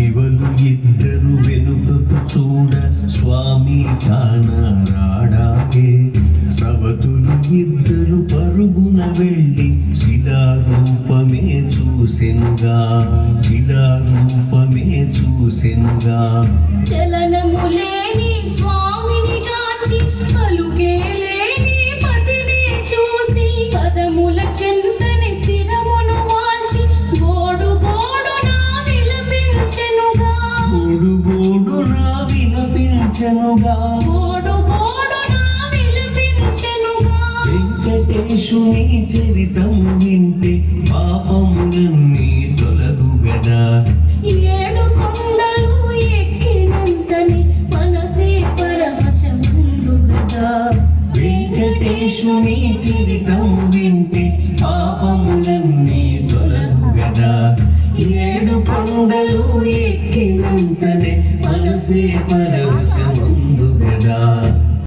విలువలు ఇద్దరు వెనుకకు చూడ స్వామి కానరాడాకే. సవతులు ఇద్దరు పరుగున వెళ్ళి శిలారూపమే చూసెనుగా, శిలారూపమే చూసెనుగా. చలనములేని స్వామిని గాంచి పలుకే లేని పతిని చూసి పదముల చెంతని శిరమును వాల్చి గోడు గోడునా విలపించెనుగా, గోడు గోడునా విలపించెనుగా, గోడు గోడునా విలపించెనుగా. వెంకటేశుని చరితం వింటే పాపములన్నీ తొలగు గదా. ఏడు కొండలు ఎక్కినంతని మనసే పరవశముందు గదా. వెంకటేశుని చరితం వింటే పాపములన్నీ తొలగు గదా. ఏడు కొండలు ఎక్కినంతనే మనసే పరవశము